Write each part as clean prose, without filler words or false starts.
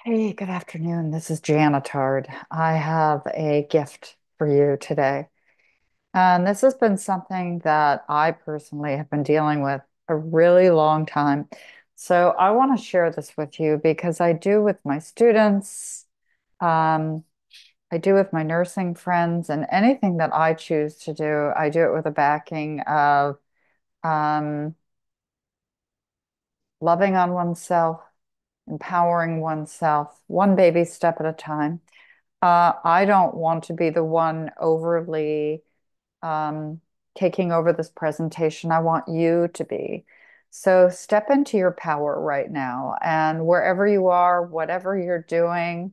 Hey, good afternoon. This is Jana Tard. I have a gift for you today. And this has been something that I personally have been dealing with a really long time. So I want to share this with you because I do with my students, um, I do with my nursing friends, and anything that I choose to do, I do it with a backing of um, loving on oneself, empowering oneself, one baby step at a time. I don't want to be the one overly um, taking over this presentation. I want you to be. So step into your power right now. And wherever you are, whatever you're doing,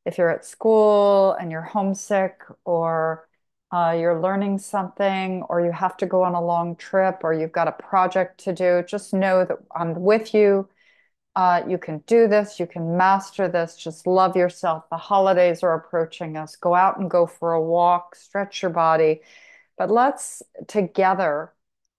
if you're at school and you're homesick, or you're learning something, or you have to go on a long trip, or you've got a project to do, just know that I'm with you. You can do this. You can master this. Just love yourself. The holidays are approaching us. Go out and go for a walk, stretch your body. But let's together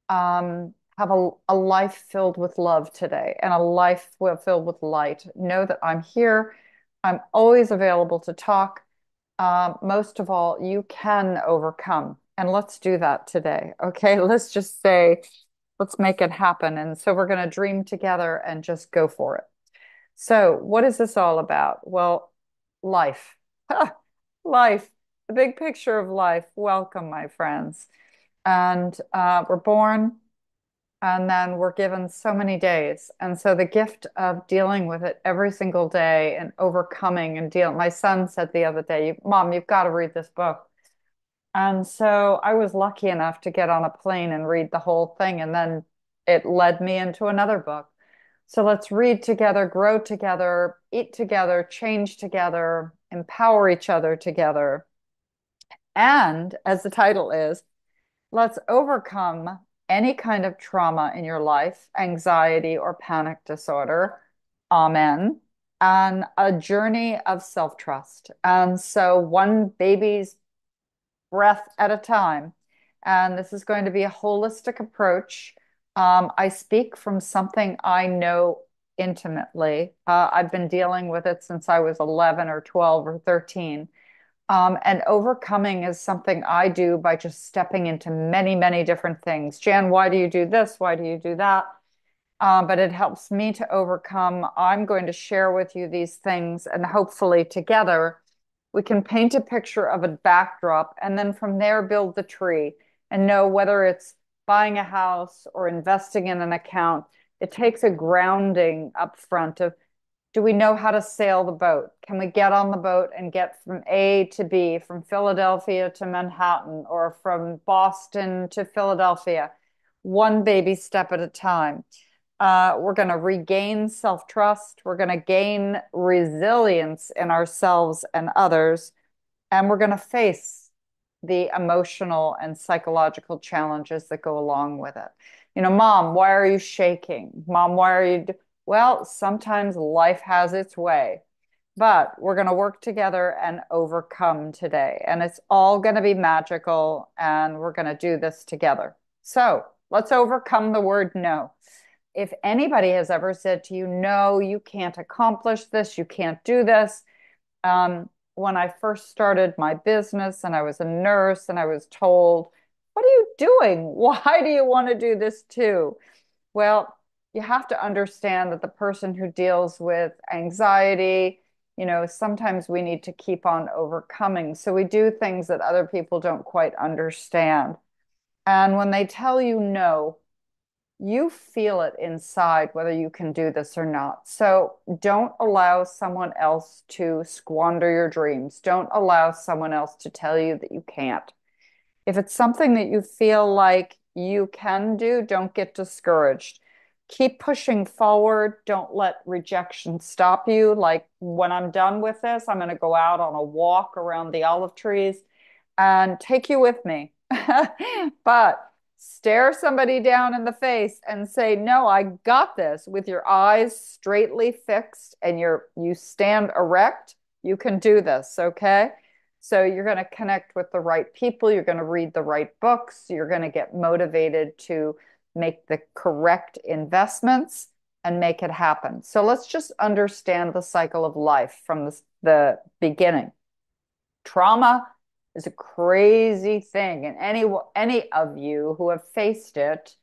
have a life filled with love today and a life filled with light. Know that I'm here. I'm always available to talk. Most of all, you can overcome. And let's do that today. Okay. Let's just say, let's make it happen. And so we're going to dream together and just go for it. So, what is this all about? Well, life. Life, the big picture of life. Welcome, my friends. And we're born, and then we're given so many days. And so, the gift of dealing with it every single day and overcoming and dealing. My son said the other day, Mom, you've got to read this book. And so, I was lucky enough to get on a plane and read the whole thing. And then it led me into another book. So let's read together, grow together, eat together, change together, empower each other together. And as the title is, let's overcome any kind of trauma in your life, anxiety or panic disorder. Amen. And a journey of self-trust. And so one baby's breath at a time. And this is going to be a holistic approach. I speak from something I know intimately. I've been dealing with it since I was 11 or 12 or 13. And overcoming is something I do by just stepping into many, many different things. Jan, why do you do this? Why do you do that? But it helps me to overcome. I'm going to share with you these things, and hopefully, together, we can paint a picture of a backdrop and then from there build the tree and know whether it's buying a house or investing in an account. It takes a grounding up front of, do we know how to sail the boat? Can we get on the boat and get from A to B, from Philadelphia to Manhattan, or from Boston to Philadelphia, one baby step at a time? We're going to regain self-trust. We're going to gain resilience in ourselves and others. And we're going to face the emotional and psychological challenges that go along with it. Mom, why are you shaking? Mom, why are you? Well, sometimes life has its way, but we're going to work together and overcome today. And it's all going to be magical, and we're going to do this together. So let's overcome the word no. If anybody has ever said to you, no, you can't accomplish this, you can't do this. When I first started my business and I was a nurse and I was told, what are you doing? Why do you want to do this too? Well, you have to understand that the person who deals with anxiety, sometimes we need to keep on overcoming. So we do things that other people don't quite understand. And when they tell you no, you feel it inside whether you can do this or not. So don't allow someone else to squander your dreams. Don't allow someone else to tell you that you can't. If it's something that you feel like you can do, don't get discouraged. Keep pushing forward. Don't let rejection stop you. Like when I'm done with this, I'm going to go out on a walk around the olive trees and take you with me. But stare somebody down in the face and say, "No, I got this," with your eyes straightly fixed and you stand erect. You can do this, okay? So you're going to connect with the right people. You're going to read the right books. You're going to get motivated to make the correct investments. and make it happen. So let's just understand the cycle of life from the beginning. Trauma is a crazy thing, and any of you who have faced it,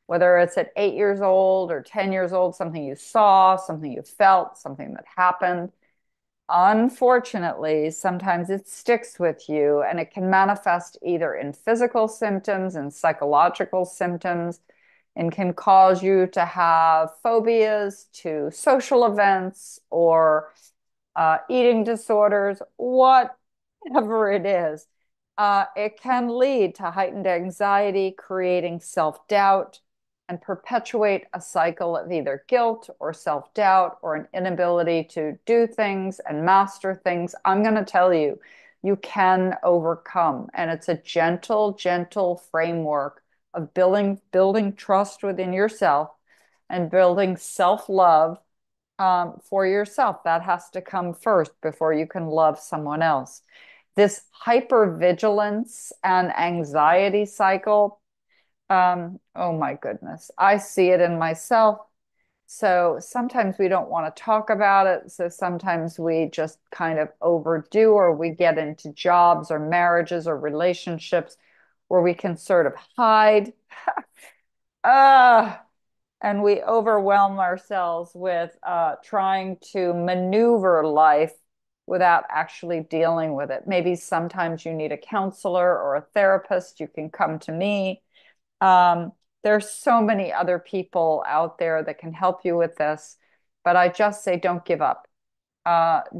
whether it's at 8 years old or 10 years old, something you saw, something you felt, something that happened, unfortunately, sometimes it sticks with you and it can manifest either in physical symptoms and psychological symptoms and can cause you to have phobias to social events or eating disorders, whatever it is. It can lead to heightened anxiety, creating self-doubt, and perpetuate a cycle of either guilt or self-doubt or an inability to do things and master things. I'm going to tell you, you can overcome. And it's a gentle, gentle framework of building trust within yourself and building self-love for yourself. That has to come first before you can love someone else. This hypervigilance and anxiety cycle, oh my goodness, I see it in myself. So sometimes we don't want to talk about it. So sometimes we just kind of overdo, or we get into jobs or marriages or relationships where we can sort of hide. uh, and we overwhelm ourselves with trying to maneuver life without actually dealing with it. Maybe sometimes you need a counselor or a therapist. You can come to me. Um, there's so many other people out there that can help you with this, but I just say don't give up.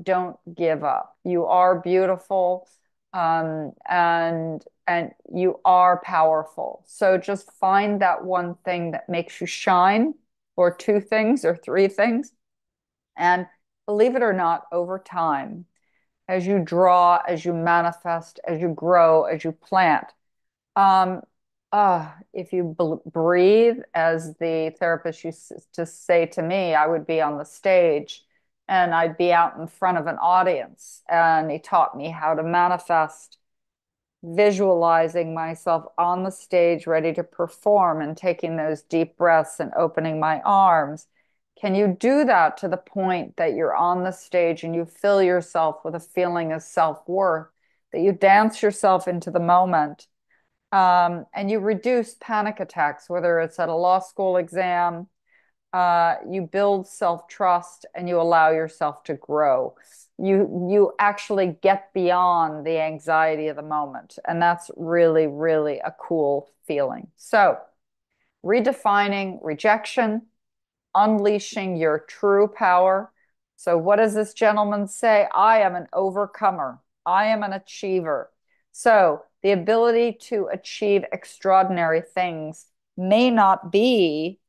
Don't give up. You are beautiful, and you are powerful. So just find that one thing that makes you shine, or two things, or three things. And believe it or not, over time, as you draw, as you manifest, as you grow, as you plant, um, if you breathe, as the therapist used to say to me, I would be on the stage and I'd be out in front of an audience. And he taught me how to manifest, visualizing myself on the stage, ready to perform and taking those deep breaths and opening my arms. Can you do that to the point that you're on the stage and you fill yourself with a feeling of self-worth, that you dance yourself into the moment? And you reduce panic attacks, whether it's at a law school exam, you build self-trust and you allow yourself to grow. You actually get beyond the anxiety of the moment. And that's really, really a cool feeling. So, redefining rejection, unleashing your true power. So, what does this gentleman say? I am an overcomer. I am an achiever. So, the ability to achieve extraordinary things may not be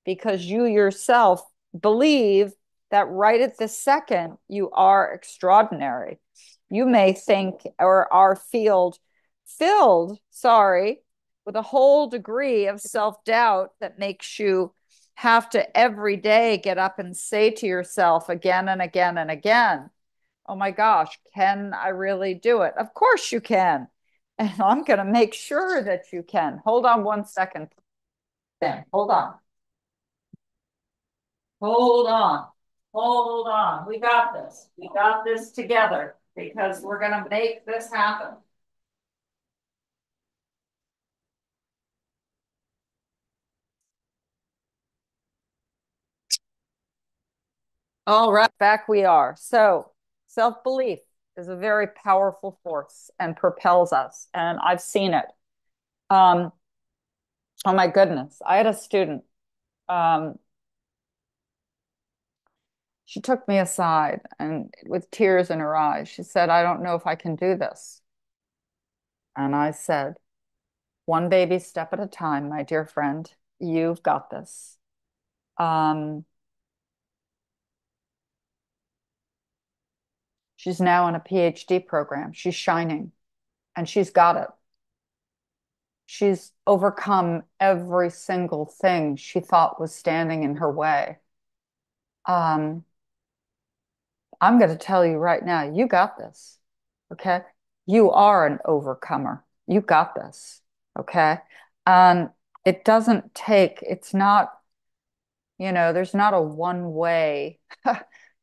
because you yourself believe that right at this second you are extraordinary. You may think or are filled, sorry, with a whole degree of self-doubt that makes you have to every day get up and say to yourself again and again and again, oh my gosh, can I really do it? Of course you can. And I'm going to make sure that you can. Hold on one second. Then hold on. Hold on. Hold on. We got this. We got this together because we're going to make this happen. All right, back we are. So, self-belief is a very powerful force and propels us, and I've seen it. Um, oh my goodness, I had a student. Um, she took me aside and with tears in her eyes, she said, I don't know if I can do this. And I said, one baby step at a time, my dear friend. You've got this. Um, she's now in a PhD program. She's shining and she's got it. She's overcome every single thing she thought was standing in her way. Um, I'm going to tell you right now, you got this. Okay. You are an overcomer. You got this. Okay. And it doesn't take, it's not There's not a one way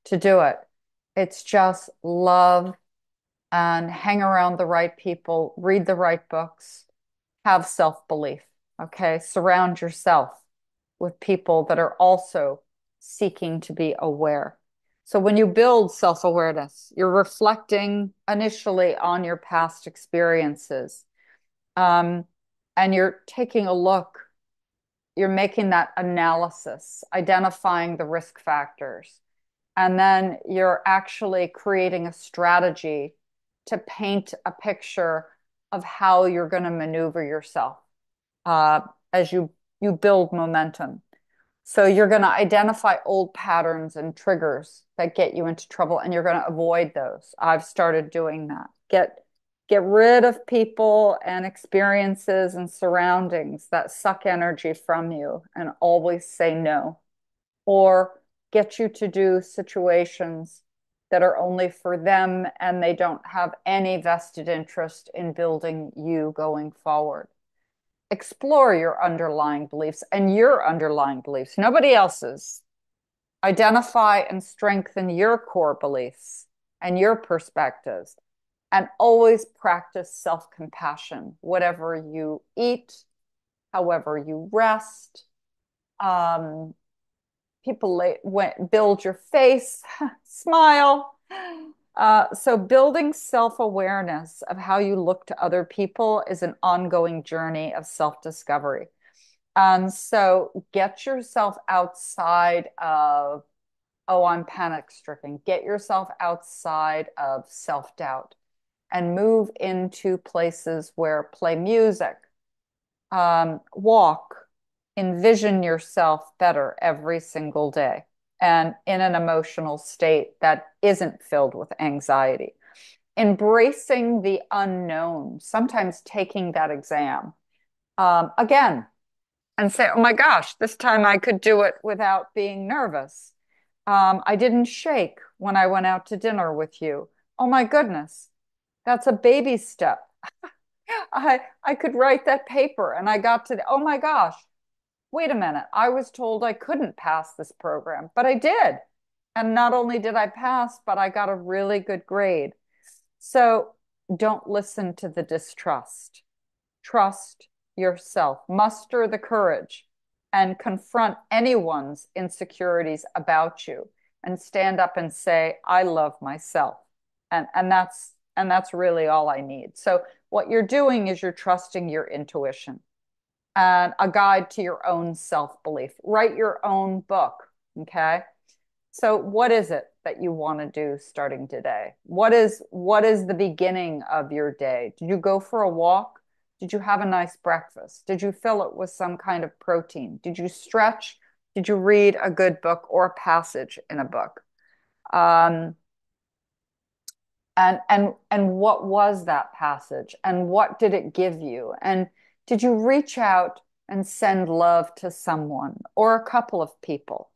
to do it. It's just love and hang around the right people, read the right books, have self-belief. Okay. Surround yourself with people that are also seeking to be aware. So when you build self-awareness, you're reflecting initially on your past experiences. Um, and you're taking a look, you're making that analysis, identifying the risk factors. And then you're actually creating a strategy to paint a picture of how you're going to maneuver yourself uh, as you build momentum. So you're going to identify old patterns and triggers that get you into trouble, and you're going to avoid those. I've started doing that. Get rid of people and experiences and surroundings that suck energy from you, and always say no. Or get you to do situations that are only for them and they don't have any vested interest in building you going forward. Explore your underlying beliefs and your underlying beliefs, nobody else's. Identify and strengthen your core beliefs and your perspectives, and always practice self compassion, whatever you eat, however you rest. Um, build your face, smile. So building self-awareness of how you look to other people is an ongoing journey of self-discovery. And so get yourself outside of, oh, I'm panic stricken. Get yourself outside of self-doubt and move into places where play music, walk, envision yourself better every single day and in an emotional state that isn't filled with anxiety. Embracing the unknown, sometimes taking that exam again and say, oh my gosh, this time I could do it without being nervous. I didn't shake when I went out to dinner with you. Oh my goodness, that's a baby step. I could write that paper and I got to, oh my gosh, wait a minute. I was told I couldn't pass this program, but I did. And not only did I pass, but I got a really good grade. So don't listen to the distrust. Trust yourself. Muster the courage and confront anyone's insecurities about you and stand up and say, I love myself. And that's really all I need. So what you're doing is you're trusting your intuition and a guide to your own self-belief. Write your own book, okay? So what is it that you want to do starting today? What is the beginning of your day? Did you go for a walk? Did you have a nice breakfast? Did you fill it with some kind of protein? Did you stretch? Did you read a good book or a passage in a book? Um, and what was that passage? And what did it give you? And did you reach out and send love to someone or a couple of people?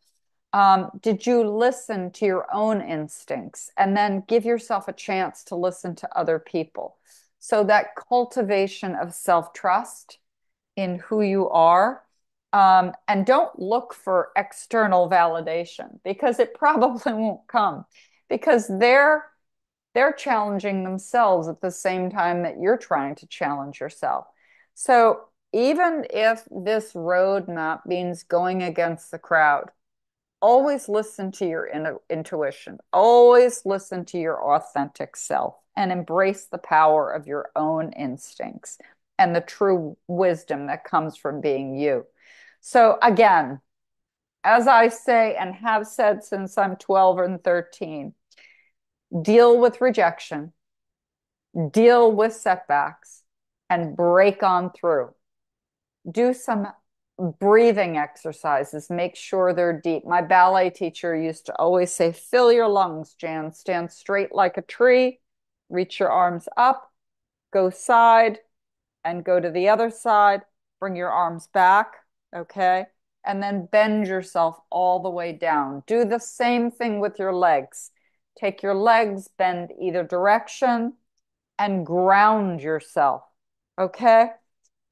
Did you listen to your own instincts and then give yourself a chance to listen to other people? So that cultivation of self-trust in who you are. And don't look for external validation because it probably won't come because they're challenging themselves at the same time that you're trying to challenge yourself. So even if this roadmap means going against the crowd, always listen to your intuition. Always listen to your authentic self and embrace the power of your own instincts and the true wisdom that comes from being you. So again, as I say and have said since I'm 12 and 13, deal with rejection, deal with setbacks, and break on through. Do some breathing exercises. Make sure they're deep. My ballet teacher used to always say, fill your lungs, Jan. Stand straight like a tree, reach your arms up, go side, and go to the other side. Bring your arms back, okay? And then bend yourself all the way down. Do the same thing with your legs. Take your legs, bend either direction, and ground yourself, okay?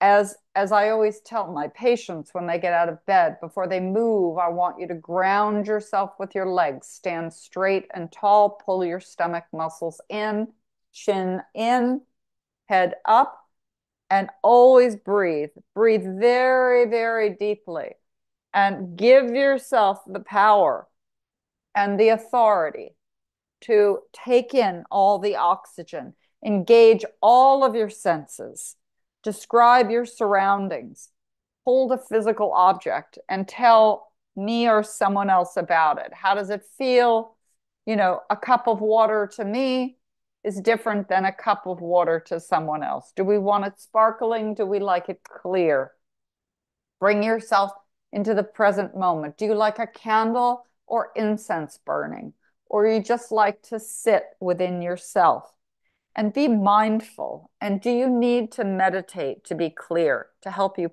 as I always tell my patients when they get out of bed, before they move, I want you to ground yourself with your legs. Stand straight and tall, pull your stomach muscles in, chin in, head up, and always breathe. Breathe very, very deeply and give yourself the power and the authority to take in all the oxygen, engage all of your senses, describe your surroundings, hold a physical object, and tell me or someone else about it. How does it feel? You know, a cup of water to me is different than a cup of water to someone else. Do we want it sparkling? Do we like it clear? Bring yourself into the present moment. Do you like a candle or incense burning? Or you just like to sit within yourself and be mindful? And do you need to meditate to be clear, to help you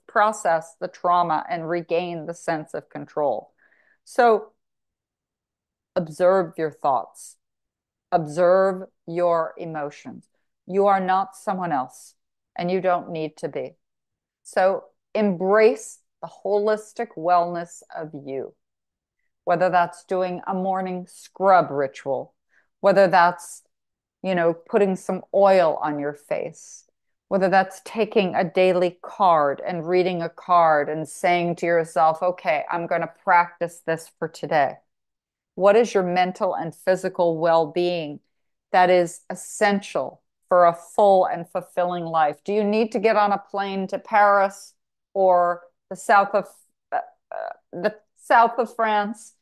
process the trauma and regain the sense of control? So observe your thoughts, observe your emotions. You are not someone else, and you don't need to be. So embrace the holistic wellness of you, whether that's doing a morning scrub ritual, whether that's, putting some oil on your face, whether that's taking a daily card and reading a card and saying to yourself, okay, I'm going to practice this for today. What is your mental and physical well-being that is essential for a full and fulfilling life? Do you need to get on a plane to Paris or uh, the south of France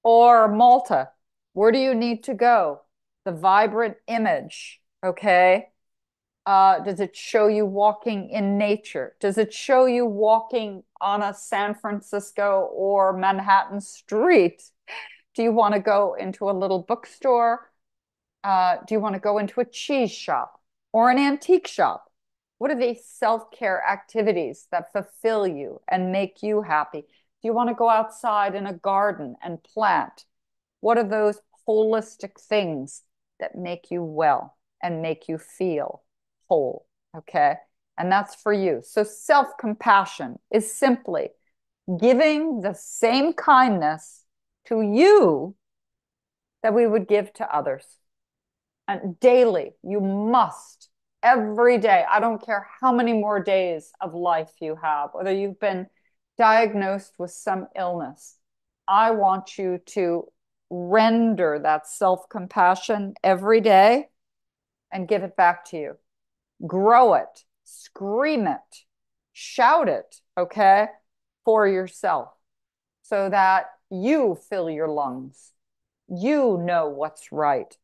or Malta? Where do you need to go? The vibrant image, okay? Does it show you walking in nature? Does it show you walking on a San Francisco or Manhattan street? Do you want to go into a little bookstore? Do you want to go into a cheese shop or an antique shop? What are these self-care activities that fulfill you and make you happy? Do you want to go outside in a garden and plant? What are those holistic things that make you well and make you feel whole? Okay. And that's for you. So self-compassion is simply giving the same kindness to you that we would give to others. And daily, you must, every day, I don't care how many more days of life you have, whether you've been diagnosed with some illness, I want you to render that self-compassion every day and give it back to you. Grow it, scream it, shout it, okay, for yourself so that you fill your lungs. You know what's right.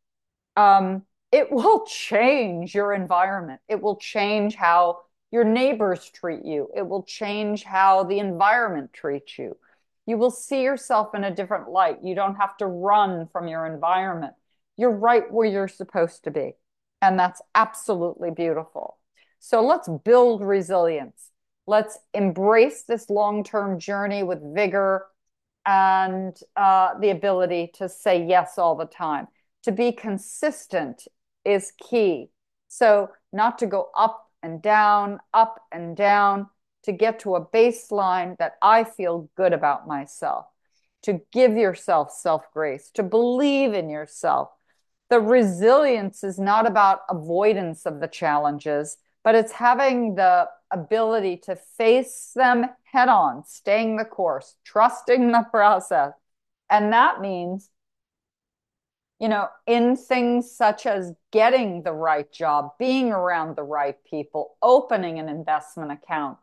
It will change your environment. It will change how your neighbors treat you. It will change how the environment treats you. You will see yourself in a different light. You don't have to run from your environment. You're right where you're supposed to be. And that's absolutely beautiful. So let's build resilience. Let's embrace this long-term journey with vigor and the ability to say yes all the time. To be consistent is key. So not to go up and down, to get to a baseline that I feel good about myself, to give yourself self-grace, to believe in yourself. The resilience is not about avoidance of the challenges, but it's having the ability to face them head on, staying the course, trusting the process. And that means, in things such as getting the right job, being around the right people, opening an investment account.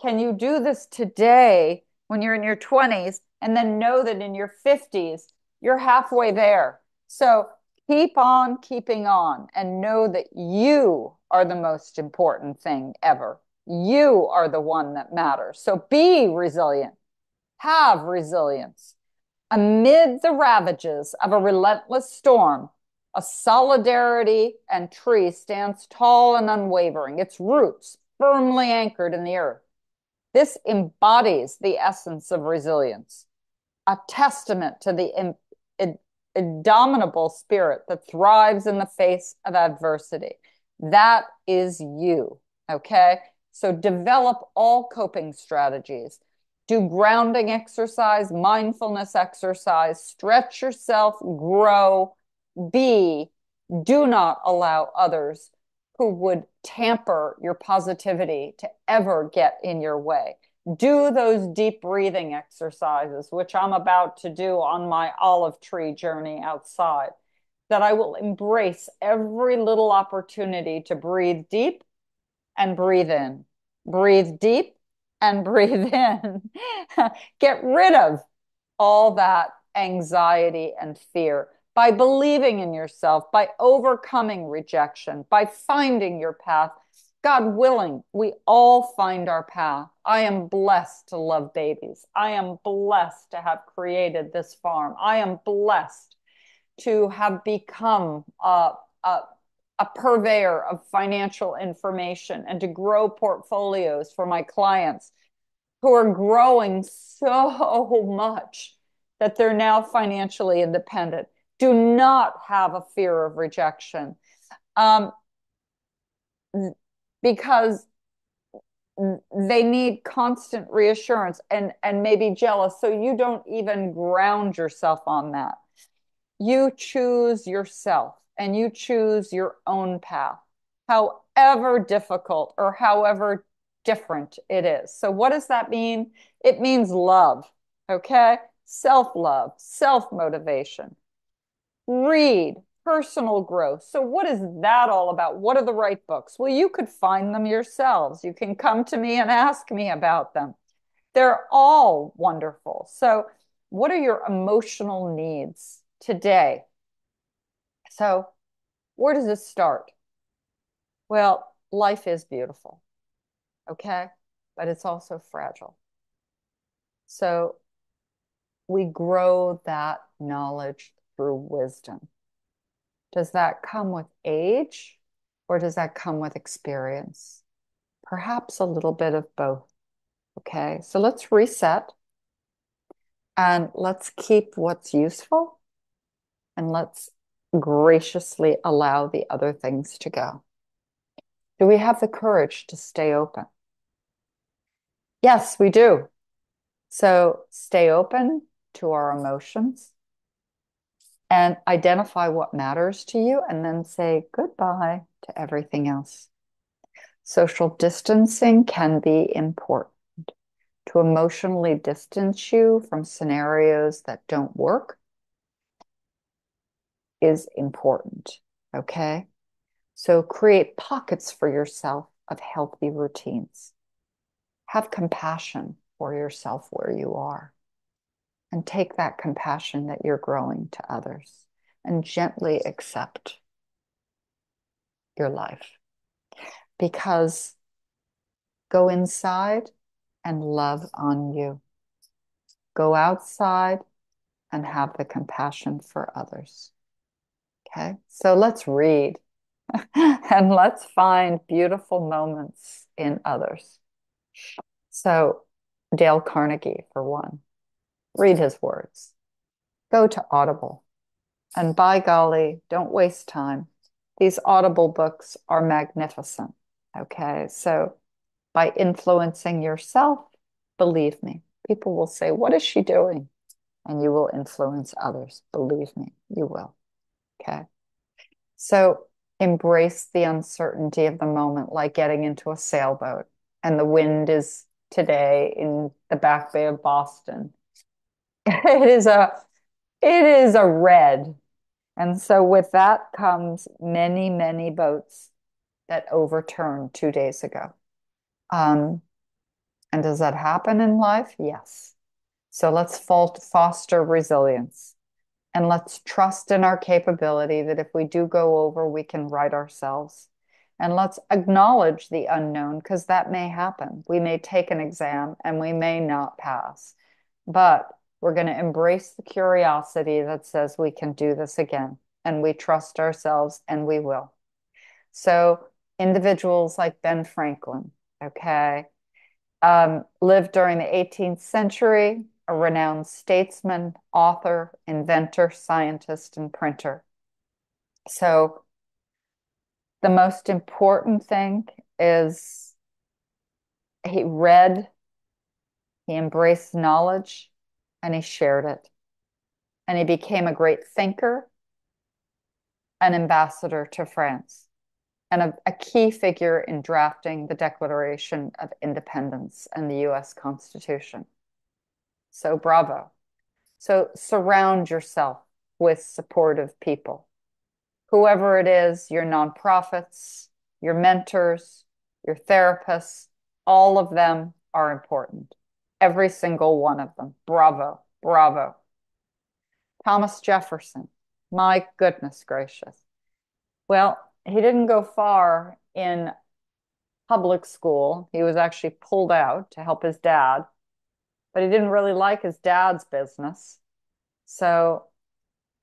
Can you do this today when you're in your 20s and then know that in your 50s, you're halfway there? So keep on keeping on and know that you are the most important thing ever. You are the one that matters. So be resilient. Have resilience. Amid the ravages of a relentless storm, a solidarity and tree stands tall and unwavering, its roots firmly anchored in the earth. This embodies the essence of resilience, a testament to the indomitable spirit that thrives in the face of adversity. That is you, okay? So develop all coping strategies. Do grounding exercise, mindfulness exercise, stretch yourself, grow, be. Do not allow others who would tamper your positivity to ever get in your way. Do those deep breathing exercises, which I'm about to do on my olive tree journey outside, that I will embrace every little opportunity to breathe deep and breathe in. Breathe deep and breathe in. Get rid of all that anxiety and fear by believing in yourself, by overcoming rejection, by finding your path. God willing, we all find our path. I am blessed to love babies. I am blessed to have created this farm. I am blessed to have become a purveyor of financial information and to grow portfolios for my clients who are growing so much that they're now financially independent. Do not have a fear of rejection, because they need constant reassurance and maybe jealous. So you don't even ground yourself on that. You choose yourself and you choose your own path, however difficult or however different it is. So what does that mean? It means love, okay? Self-love, self-motivation. Read, personal growth. So what is that all about? What are the right books? Well, you could find them yourselves. You can come to me and ask me about them. They're all wonderful. So what are your emotional needs today? So where does this start? Well, life is beautiful, okay? But it's also fragile. So we grow that knowledge through wisdom. Does that come with age or does that come with experience? Perhaps a little bit of both, okay? So let's reset and let's keep what's useful and let's graciously allow the other things to go. Do we have the courage to stay open? Yes, we do. So stay open to our emotions and identify what matters to you and then say goodbye to everything else. Social distancing can be important. To emotionally distance you from scenarios that don't work is important, okay? So create pockets for yourself of healthy routines. Have compassion for yourself where you are. And take that compassion that you're growing to others and gently accept your life. Because go inside and love on you. Go outside and have the compassion for others. Okay, so let's read and let's find beautiful moments in others. So, Dale Carnegie, for one, read his words. Go to Audible. And by golly, don't waste time. These Audible books are magnificent. Okay, so by influencing yourself, believe me, people will say, what is she doing? And you will influence others. Believe me, you will. Okay. So embrace the uncertainty of the moment, like getting into a sailboat and the wind is today in the back bay of Boston. It is a red. And so with that comes many, many boats that overturned 2 days ago. And does that happen in life? Yes. So let's foster resilience and let's trust in our capability that if we do go over, we can right ourselves. And let's acknowledge the unknown because that may happen. We may take an exam and we may not pass, but we're going to embrace the curiosity that says we can do this again and we trust ourselves and we will. So individuals like Ben Franklin, okay, lived during the 18th century, a renowned statesman, author, inventor, scientist, and printer. So the most important thing is He read, he embraced knowledge, and he shared it. And he became a great thinker, an ambassador to France, and a key figure in drafting the Declaration of Independence and the US Constitution. So, bravo. So, surround yourself with supportive people. Whoever it is, your nonprofits, your mentors, your therapists, all of them are important. Every single one of them. Bravo, bravo. Thomas Jefferson, my goodness gracious. Well, he didn't go far in public school. He was actually pulled out to help his dad, but he didn't really like his dad's business. So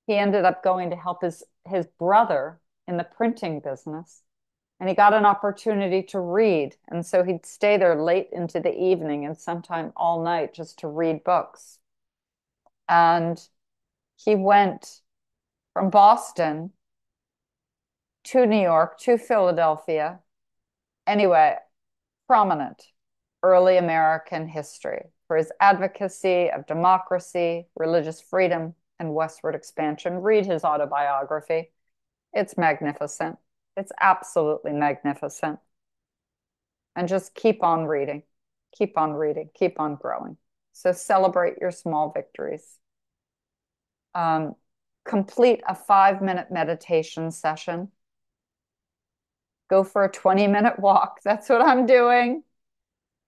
he ended up going to help his brother in the printing business. And he got an opportunity to read. And so he'd stay there late into the evening and sometime all night just to read books. And he went from Boston to New York to Philadelphia. Anyway, prominent early American history for his advocacy of democracy, religious freedom, and westward expansion. Read his autobiography. It's magnificent. It's absolutely magnificent. And just keep on reading, keep on reading, keep on growing. So celebrate your small victories. Complete a 5-minute meditation session. Go for a 20-minute walk. That's what I'm doing.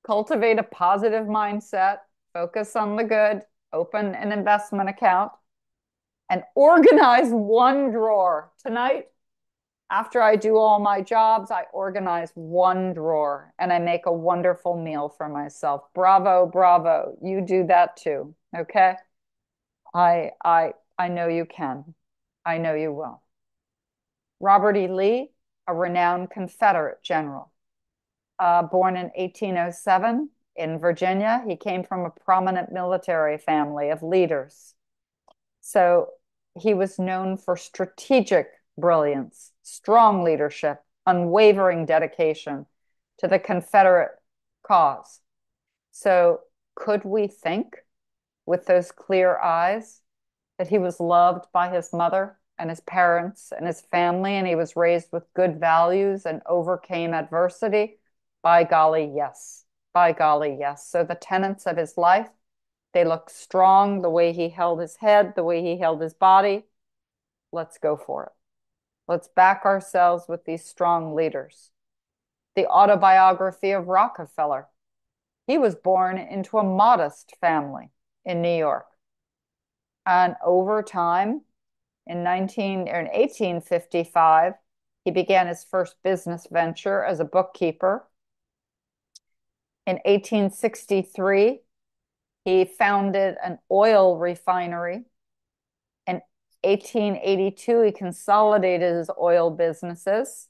Cultivate a positive mindset. Focus on the good. Open an investment account. And organize one drawer. Tonight, after I do all my jobs, I organize one drawer and I make a wonderful meal for myself. Bravo, bravo. You do that too. Okay? I know you can. I know you will. Robert E. Lee, a renowned Confederate general, born in 1807 in Virginia. He came from a prominent military family of leaders. So he was known for strategic brilliance, strong leadership, unwavering dedication to the Confederate cause. So could we think with those clear eyes that he was loved by his mother and his parents and his family, and he was raised with good values and overcame adversity? By golly, yes. By golly, yes. So the tenets of his life, they look strong, the way he held his head, the way he held his body. Let's go for it. Let's back ourselves with these strong leaders. The autobiography of Rockefeller. He was born into a modest family in New York. And over time, in 1855, he began his first business venture as a bookkeeper. In 1863, he founded an oil refinery. In 1882, he consolidated his oil businesses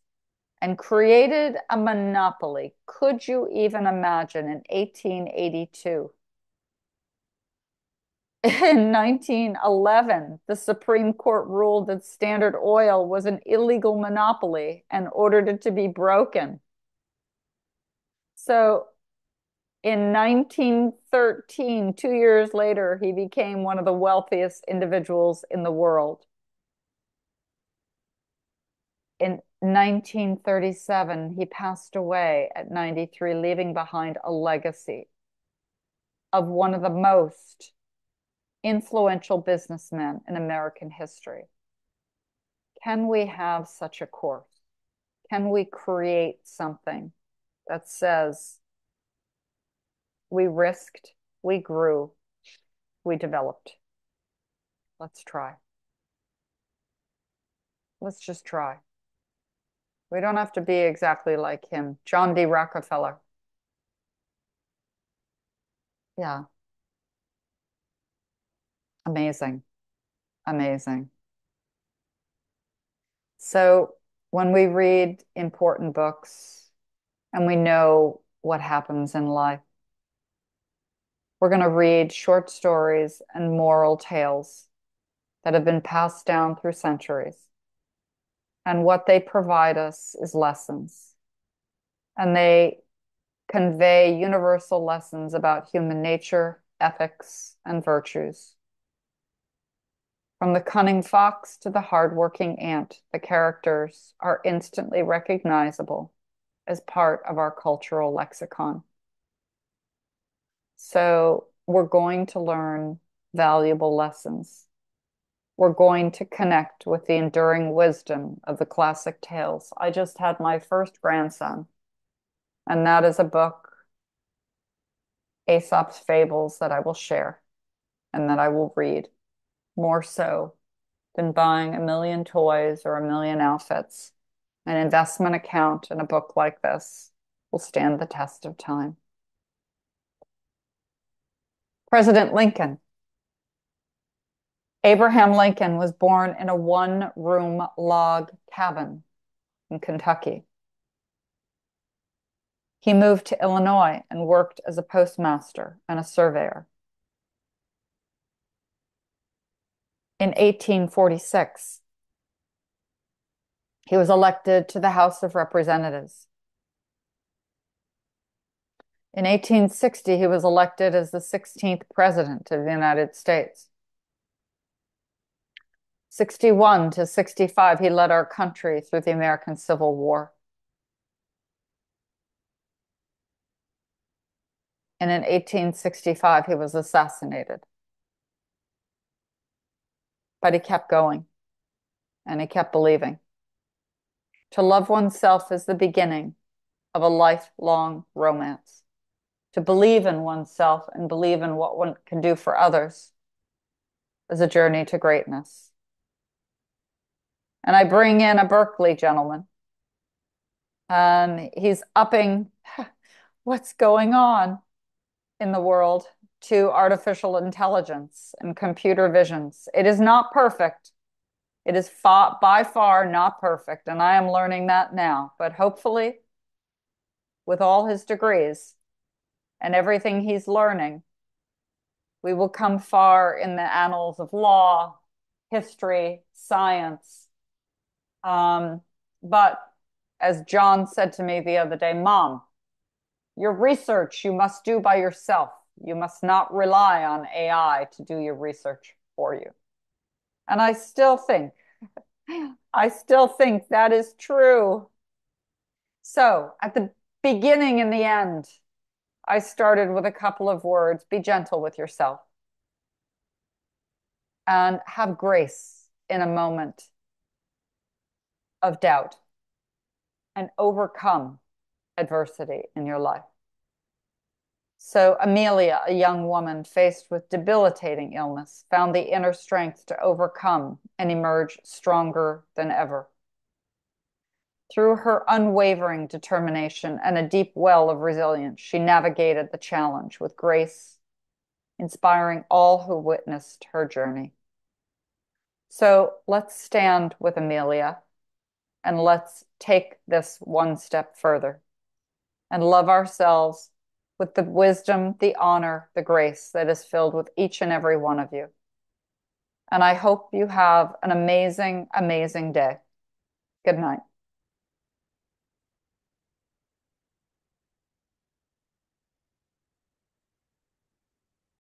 and created a monopoly. Could you even imagine in 1882? In 1911, the Supreme Court ruled that Standard Oil was an illegal monopoly and ordered it to be broken. So in 1913, 2 years later, he became one of the wealthiest individuals in the world. In 1937, he passed away at 93, leaving behind a legacy of one of the most influential businessmen in American history. Can we have such a course? Can we create something that says we risked, we grew, we developed? Let's try. Let's just try. We don't have to be exactly like him. John D. Rockefeller. Yeah. Amazing. Amazing. So when we read important books and we know what happens in life, we're going to read short stories and moral tales that have been passed down through centuries. And what they provide us is lessons. And they convey universal lessons about human nature, ethics, and virtues. From the cunning fox to the hardworking ant, the characters are instantly recognizable as part of our cultural lexicon. So we're going to learn valuable lessons. We're going to connect with the enduring wisdom of the classic tales. I just had my first grandson, and that is a book, Aesop's Fables, that I will share and that I will read more so than buying a million toys or a million outfits. An investment account and a book like this will stand the test of time. President Lincoln. Abraham Lincoln was born in a one-room log cabin in Kentucky. He moved to Illinois and worked as a postmaster and a surveyor. In 1846, he was elected to the House of Representatives. In 1860, he was elected as the 16th President of the United States. 61 to 65, he led our country through the American Civil War. And in 1865, he was assassinated. But he kept going, and he kept believing. To love oneself is the beginning of a lifelong romance. To believe in oneself and believe in what one can do for others is a journey to greatness. And I bring in a Berkeley gentleman, and he's upping what's going on in the world to artificial intelligence and computer visions. It is not perfect. It is by far not perfect, and I am learning that now. But hopefully, with all his degrees and everything he's learning, we will come far in the annals of law, history, science. But as John said to me the other day, Mom, your research you must do by yourself. You must not rely on AI to do your research for you. And I still think that is true. So at the beginning and the end, I started with a couple of words: be gentle with yourself and have grace in a moment of doubt and overcome adversity in your life. So Amelia, a young woman faced with debilitating illness, found the inner strength to overcome and emerge stronger than ever. Through her unwavering determination and a deep well of resilience, she navigated the challenge with grace, inspiring all who witnessed her journey. So let's stand with Amelia and let's take this one step further and love ourselves with the wisdom, the honor, the grace that is filled with each and every one of you. And I hope you have an amazing, amazing day. Good night.